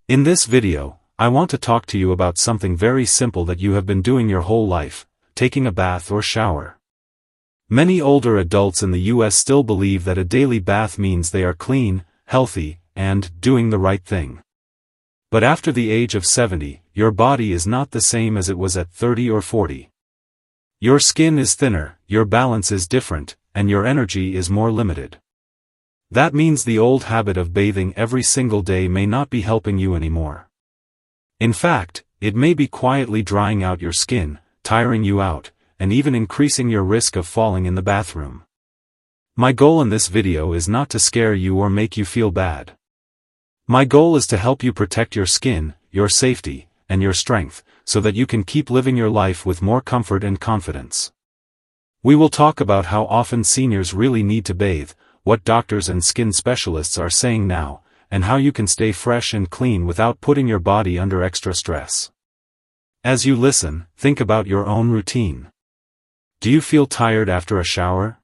In this video, I want to talk to you about something very simple that you have been doing your whole life, taking a bath or shower. Many older adults in the US still believe that a daily bath means they are clean, healthy, and doing the right thing. But after the age of 70, your body is not the same as it was at 30 or 40. Your skin is thinner, your balance is different, and your energy is more limited. That means the old habit of bathing every single day may not be helping you anymore. In fact, it may be quietly drying out your skin, tiring you out, and even increasing your risk of falling in the bathroom. My goal in this video is not to scare you or make you feel bad. My goal is to help you protect your skin, your safety, and your strength, so that you can keep living your life with more comfort and confidence. We will talk about how often seniors really need to bathe, what doctors and skin specialists are saying now, and how you can stay fresh and clean without putting your body under extra stress. As you listen, think about your own routine. Do you feel tired after a shower?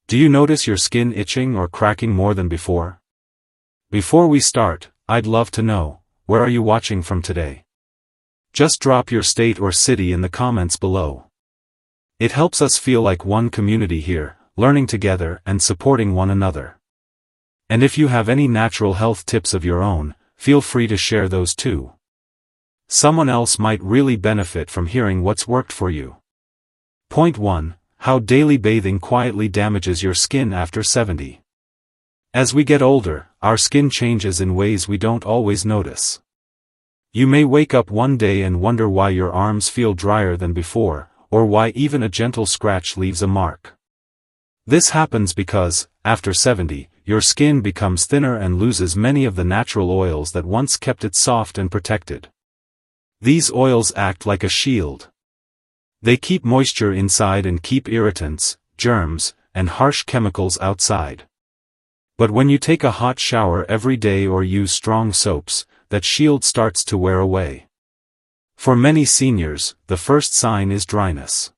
Do you notice your skin itching or cracking more than before? Before we start, I'd love to know, where are you watching from today? Just drop your state or city in the comments below. It helps us feel like one community here, learning together and supporting one another. And if you have any natural health tips of your own, feel free to share those too. Someone else might really benefit from hearing what's worked for you. Point 1. How daily bathing quietly damages your skin after 70. As we get older, our skin changes in ways we don't always notice. You may wake up one day and wonder why your arms feel drier than before, or why even a gentle scratch leaves a mark. This happens because, after 70, your skin becomes thinner and loses many of the natural oils that once kept it soft and protected. These oils act like a shield. They keep moisture inside and keep irritants, germs, and harsh chemicals outside. But when you take a hot shower every day or use strong soaps, that shield starts to wear away. For many seniors, the first sign is dryness.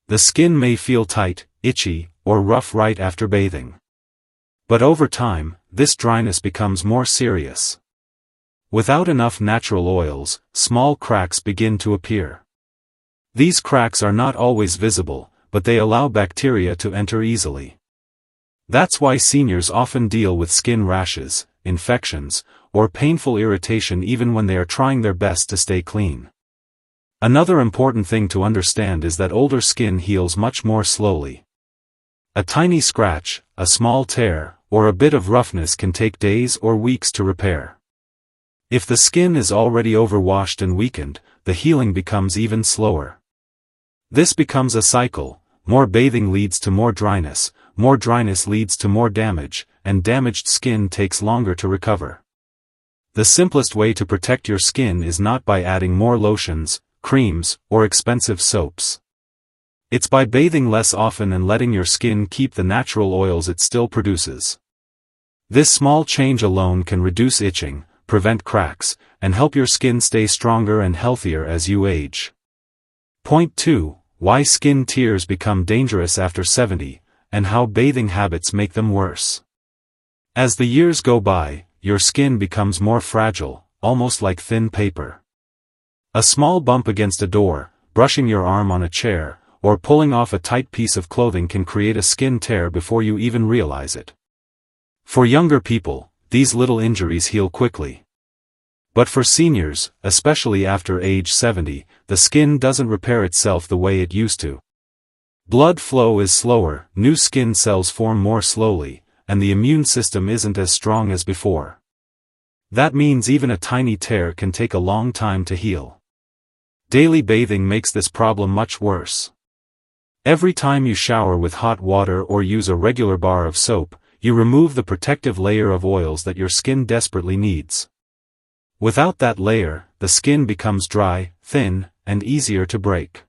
The skin may feel tight, itchy, or rough right after bathing. But over time, this dryness becomes more serious. Without enough natural oils, small cracks begin to appear. These cracks are not always visible, but they allow bacteria to enter easily. That's why seniors often deal with skin rashes, infections, or painful irritation even when they are trying their best to stay clean. Another important thing to understand is that older skin heals much more slowly. A tiny scratch, a small tear, or a bit of roughness can take days or weeks to repair. If the skin is already overwashed and weakened, the healing becomes even slower. This becomes a cycle: more bathing leads to more dryness leads to more damage, and damaged skin takes longer to recover. The simplest way to protect your skin is not by adding more lotions, creams, or expensive soaps. It's by bathing less often and letting your skin keep the natural oils it still produces. This small change alone can reduce itching, prevent cracks, and help your skin stay stronger and healthier as you age. Point 2. Why skin tears become dangerous after 70, and how bathing habits make them worse. As the years go by, your skin becomes more fragile, almost like thin paper. A small bump against a door, brushing your arm on a chair, or pulling off a tight piece of clothing can create a skin tear before you even realize it. For younger people, these little injuries heal quickly. But for seniors, especially after age 70, the skin doesn't repair itself the way it used to. Blood flow is slower, new skin cells form more slowly, and the immune system isn't as strong as before. That means even a tiny tear can take a long time to heal. Daily bathing makes this problem much worse. Every time you shower with hot water or use a regular bar of soap, you remove the protective layer of oils that your skin desperately needs. Without that layer, the skin becomes dry, thin, and easier to break.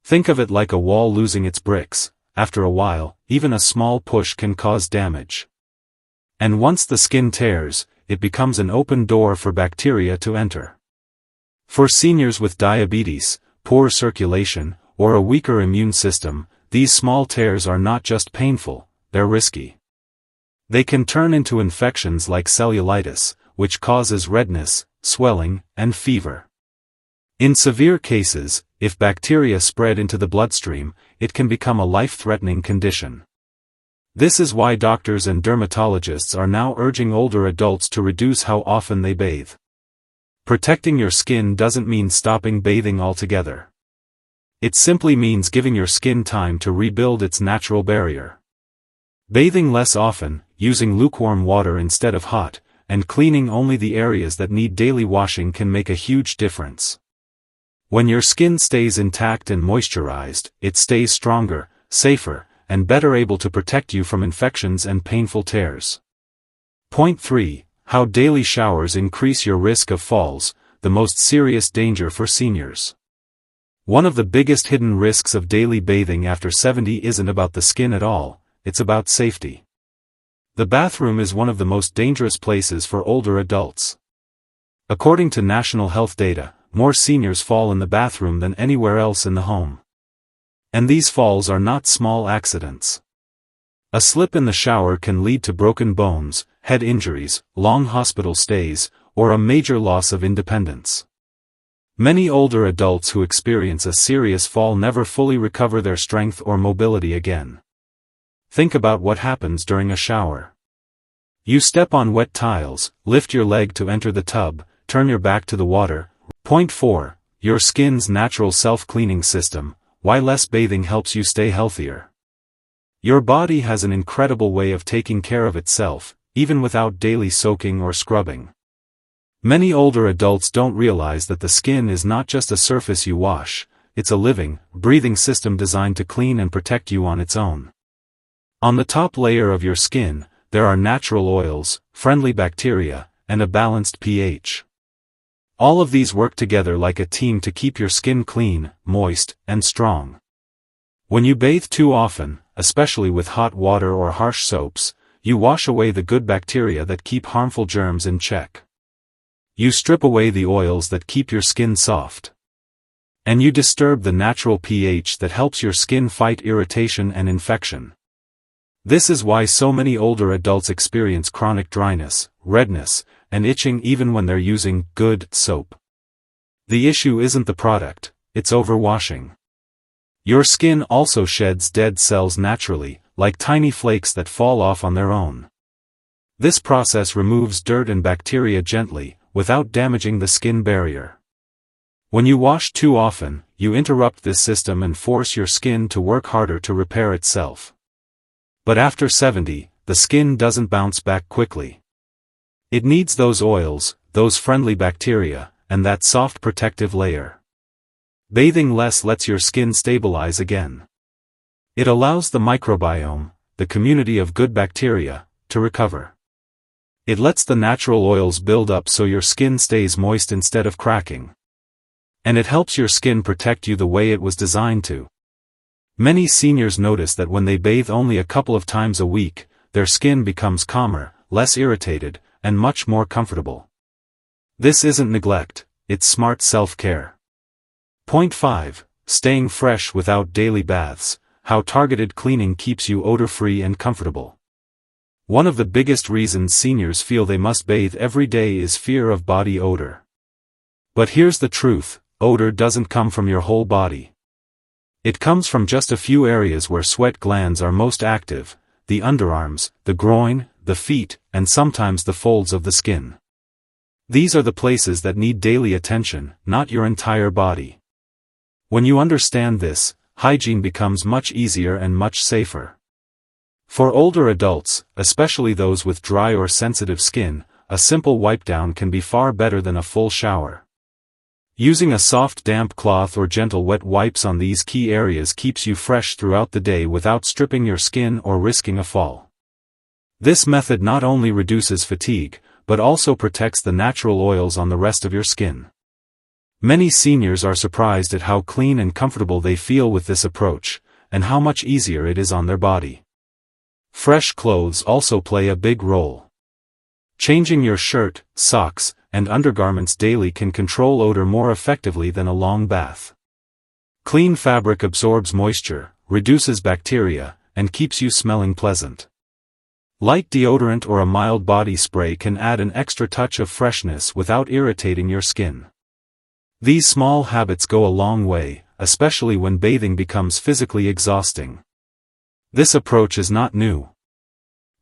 Think of it like a wall losing its bricks. After a while, even a small push can cause damage. And once the skin tears, it becomes an open door for bacteria to enter. For seniors with diabetes, poor circulation, or a weaker immune system, these small tears are not just painful, they're risky. They can turn into infections like cellulitis, which causes redness, swelling, and fever. In severe cases, if bacteria spread into the bloodstream, it can become a life-threatening condition. This is why doctors and dermatologists are now urging older adults to reduce how often they bathe. Protecting your skin doesn't mean stopping bathing altogether. It simply means giving your skin time to rebuild its natural barrier. Bathing less often, using lukewarm water instead of hot, and cleaning only the areas that need daily washing can make a huge difference. When your skin stays intact and moisturized, it stays stronger, safer, and better able to protect you from infections and painful tears. Point 3. How daily showers increase your risk of falls, the most serious danger for seniors. One of the biggest hidden risks of daily bathing after 70 isn't about the skin at all, it's about safety. The bathroom is one of the most dangerous places for older adults. According to national health data, more seniors fall in the bathroom than anywhere else in the home. And these falls are not small accidents. A slip in the shower can lead to broken bones, head injuries, long hospital stays, or a major loss of independence. Many older adults who experience a serious fall never fully recover their strength or mobility again. Think about what happens during a shower. You step on wet tiles, lift your leg to enter the tub, turn your back to the water. Point 4. Your skin's natural self-cleaning system, why less bathing helps you stay healthier. Your body has an incredible way of taking care of itself, even without daily soaking or scrubbing. Many older adults don't realize that the skin is not just a surface you wash, it's a living, breathing system designed to clean and protect you on its own. On the top layer of your skin, there are natural oils, friendly bacteria, and a balanced pH. All of these work together like a team to keep your skin clean, moist, and strong. When you bathe too often, especially with hot water or harsh soaps, you wash away the good bacteria that keep harmful germs in check. You strip away the oils that keep your skin soft. And you disturb the natural pH that helps your skin fight irritation and infection. This is why so many older adults experience chronic dryness, redness, and itching even when they're using good soap. The issue isn't the product, it's overwashing. Your skin also sheds dead cells naturally, like tiny flakes that fall off on their own. This process removes dirt and bacteria gently, without damaging the skin barrier. When you wash too often, you interrupt this system and force your skin to work harder to repair itself. But after 70, the skin doesn't bounce back quickly. It needs those oils, those friendly bacteria, and that soft protective layer. Bathing less lets your skin stabilize again. It allows the microbiome, the community of good bacteria, to recover. It lets the natural oils build up so your skin stays moist instead of cracking. And it helps your skin protect you the way it was designed to. Many seniors notice that when they bathe only a couple of times a week, their skin becomes calmer, less irritated, and much more comfortable. This isn't neglect, it's smart self-care. Point 5. Staying fresh without daily baths, how targeted cleaning keeps you odor-free and comfortable. One of the biggest reasons seniors feel they must bathe every day is fear of body odor. But here's the truth, odor doesn't come from your whole body. It comes from just a few areas where sweat glands are most active, the underarms, the groin, the feet, and sometimes the folds of the skin. These are the places that need daily attention, not your entire body. When you understand this, hygiene becomes much easier and much safer. For older adults, especially those with dry or sensitive skin, a simple wipe down can be far better than a full shower. Using a soft damp cloth or gentle wet wipes on these key areas keeps you fresh throughout the day without stripping your skin or risking a fall. This method not only reduces fatigue, but also protects the natural oils on the rest of your skin. Many seniors are surprised at how clean and comfortable they feel with this approach, and how much easier it is on their body. Fresh clothes also play a big role. Changing your shirt, socks, and undergarments daily can control odor more effectively than a long bath. Clean fabric absorbs moisture, reduces bacteria, and keeps you smelling pleasant. Light deodorant or a mild body spray can add an extra touch of freshness without irritating your skin. These small habits go a long way, especially when bathing becomes physically exhausting. This approach is not new.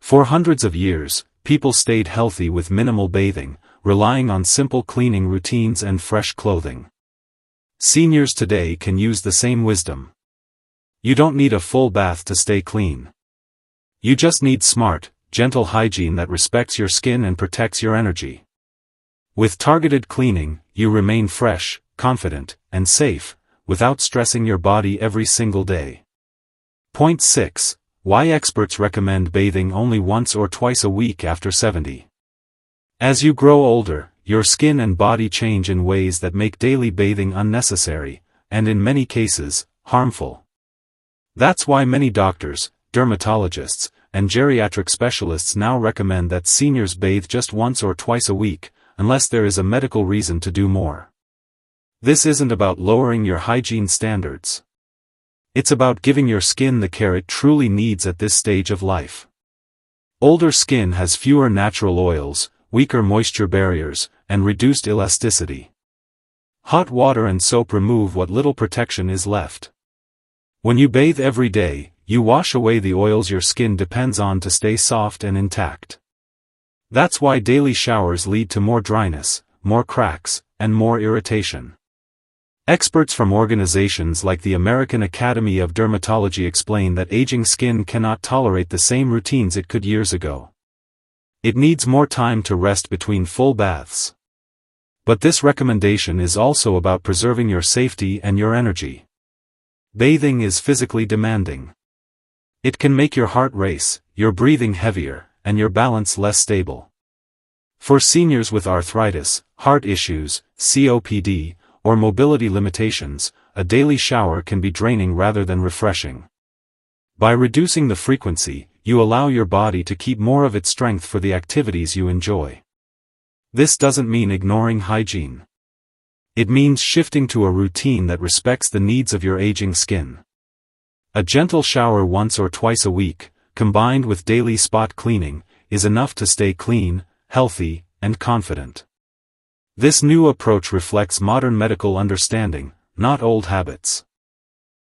For hundreds of years, people stayed healthy with minimal bathing, relying on simple cleaning routines and fresh clothing. Seniors today can use the same wisdom. You don't need a full bath to stay clean. You just need smart, gentle hygiene that respects your skin and protects your energy. With targeted cleaning, you remain fresh, confident, and safe, without stressing your body every single day. Point 6. Why experts recommend bathing only once or twice a week after 70. As you grow older, your skin and body change in ways that make daily bathing unnecessary, and in many cases, harmful. That's why many doctors, dermatologists, and geriatric specialists now recommend that seniors bathe just once or twice a week, unless there is a medical reason to do more. This isn't about lowering your hygiene standards. It's about giving your skin the care it truly needs at this stage of life. Older skin has fewer natural oils, weaker moisture barriers, and reduced elasticity. Hot water and soap remove what little protection is left. When you bathe every day, you wash away the oils your skin depends on to stay soft and intact. That's why daily showers lead to more dryness, more cracks, and more irritation. Experts from organizations like the American Academy of Dermatology explain that aging skin cannot tolerate the same routines it could years ago. It needs more time to rest between full baths. But this recommendation is also about preserving your safety and your energy. Bathing is physically demanding. It can make your heart race, your breathing heavier, and your balance less stable. For seniors with arthritis, heart issues, COPD, or mobility limitations, a daily shower can be draining rather than refreshing. By reducing the frequency, you allow your body to keep more of its strength for the activities you enjoy. This doesn't mean ignoring hygiene. It means shifting to a routine that respects the needs of your aging skin. A gentle shower once or twice a week, combined with daily spot cleaning, is enough to stay clean, healthy, and confident. This new approach reflects modern medical understanding, not old habits.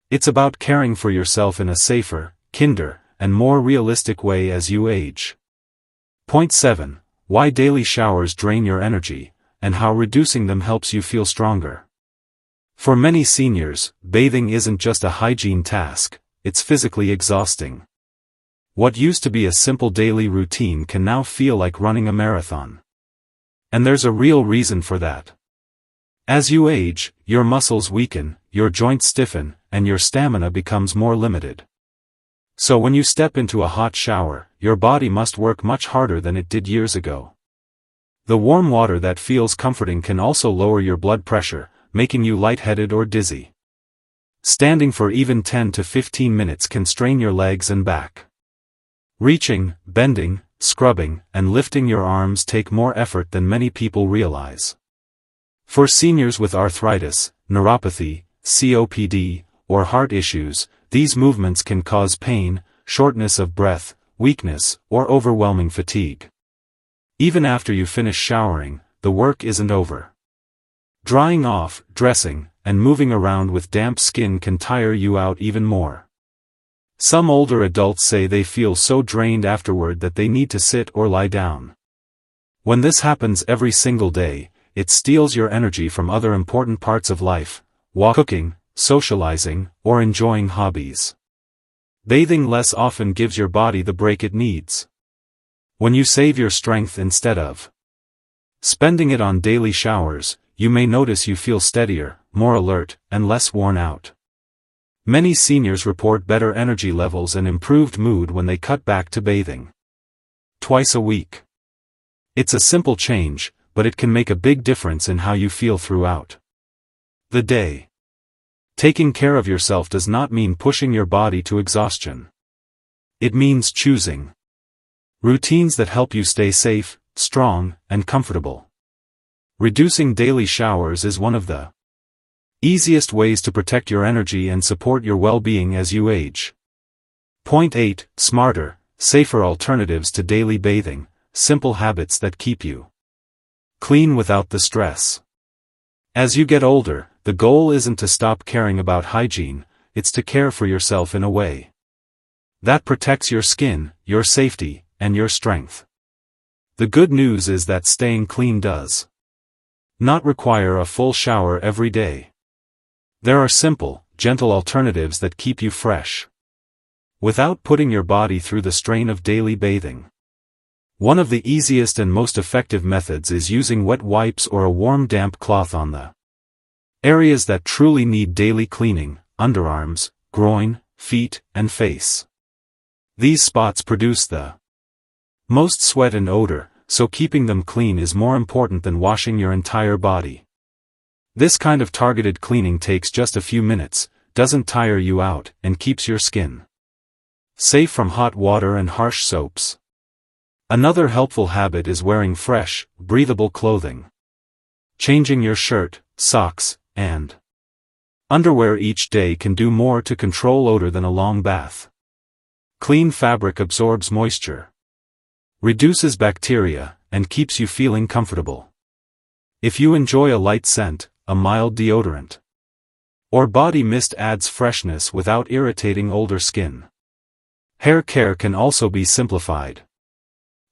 It's about caring for yourself in a safer, kinder, and more realistic way as you age. Point 7. Why daily showers drain your energy, and how reducing them helps you feel stronger. For many seniors, bathing isn't just a hygiene task, it's physically exhausting. What used to be a simple daily routine can now feel like running a marathon. And there's a real reason for that. As you age, your muscles weaken, your joints stiffen, and your stamina becomes more limited. So when you step into a hot shower, your body must work much harder than it did years ago. The warm water that feels comforting can also lower your blood pressure, making you lightheaded or dizzy. Standing for even 10 to 15 minutes can strain your legs and back. Reaching, bending, scrubbing, and lifting your arms take more effort than many people realize. For seniors with arthritis, neuropathy, COPD, or heart issues, these movements can cause pain, shortness of breath, weakness, or overwhelming fatigue. Even after you finish showering, the work isn't over. Drying off, dressing, and moving around with damp skin can tire you out even more. Some older adults say they feel so drained afterward that they need to sit or lie down. When this happens every single day, it steals your energy from other important parts of life, cooking, socializing, or enjoying hobbies. Bathing less often gives your body the break it needs. When you save your strength instead of spending it on daily showers, you may notice you feel steadier, more alert, and less worn out. Many seniors report better energy levels and improved mood when they cut back to bathing twice a week. It's a simple change, but it can make a big difference in how you feel throughout the day. Taking care of yourself does not mean pushing your body to exhaustion. It means choosing routines that help you stay safe, strong, and comfortable. Reducing daily showers is one of the easiest ways to protect your energy and support your well-being as you age. Point 8. Smarter, safer alternatives to daily bathing, simple habits that keep you clean without the stress. As you get older, the goal isn't to stop caring about hygiene, it's to care for yourself in a way that protects your skin, your safety, and your strength. The good news is that staying clean does not require a full shower every day. There are simple, gentle alternatives that keep you fresh without putting your body through the strain of daily bathing. One of the easiest and most effective methods is using wet wipes or a warm damp cloth on the areas that truly need daily cleaning: underarms, groin, feet, and face. These spots produce the most sweat and odor, so keeping them clean is more important than washing your entire body. This kind of targeted cleaning takes just a few minutes, doesn't tire you out, and keeps your skin safe from hot water and harsh soaps. Another helpful habit is wearing fresh, breathable clothing. Changing your shirt, socks, and underwear each day can do more to control odor than a long bath. Clean fabric absorbs moisture, reduces bacteria, and keeps you feeling comfortable. If you enjoy a light scent, a mild deodorant or body mist adds freshness without irritating older skin. Hair care can also be simplified.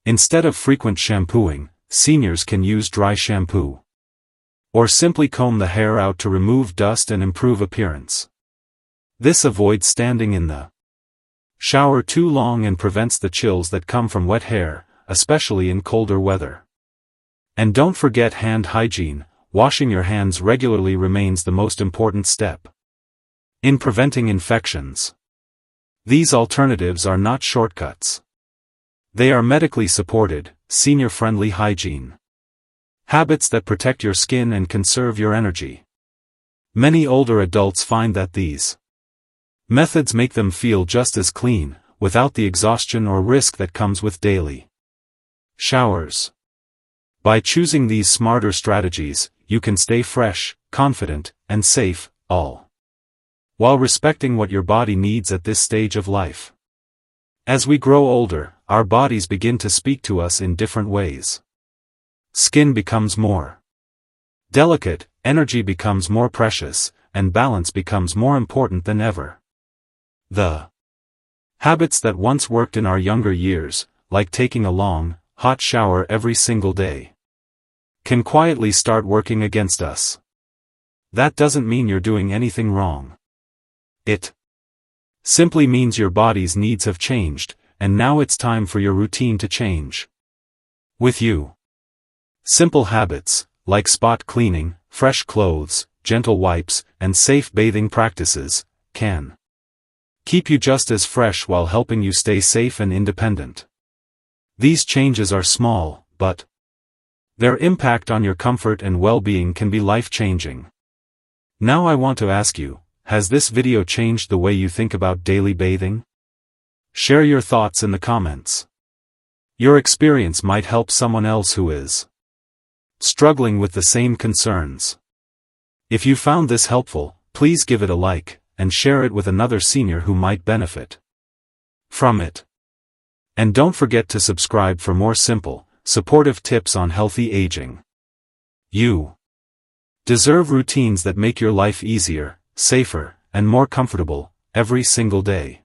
Instead of frequent shampooing, seniors can use dry shampoo or simply comb the hair out to remove dust and improve appearance. This avoids standing in the shower too long and prevents the chills that come from wet hair, especially in colder weather. And don't forget hand hygiene. Washing your hands regularly remains the most important step in preventing infections. These alternatives are not shortcuts. They are medically supported, senior-friendly hygiene habits that protect your skin and conserve your energy. Many older adults find that these methods make them feel just as clean, without the exhaustion or risk that comes with daily showers. By choosing these smarter strategies, you can stay fresh, confident, and safe, all while respecting what your body needs at this stage of life. As we grow older, our bodies begin to speak to us in different ways. Skin becomes more delicate, energy becomes more precious, and balance becomes more important than ever. The habits that once worked in our younger years, like taking a long, hot shower every single day, can quietly start working against us. That doesn't mean you're doing anything wrong. It simply means your body's needs have changed, and now it's time for your routine to change with you. Simple habits, like spot cleaning, fresh clothes, gentle wipes, and safe bathing practices, can keep you just as fresh while helping you stay safe and independent. These changes are small, but their impact on your comfort and well-being can be life-changing. Now I want to ask you, has this video changed the way you think about daily bathing? Share your thoughts in the comments. Your experience might help someone else who is struggling with the same concerns. If you found this helpful, please give it a like, and share it with another senior who might benefit from it. And don't forget to subscribe for more simple, supportive tips on healthy aging. You deserve routines that make your life easier, safer, and more comfortable, every single day.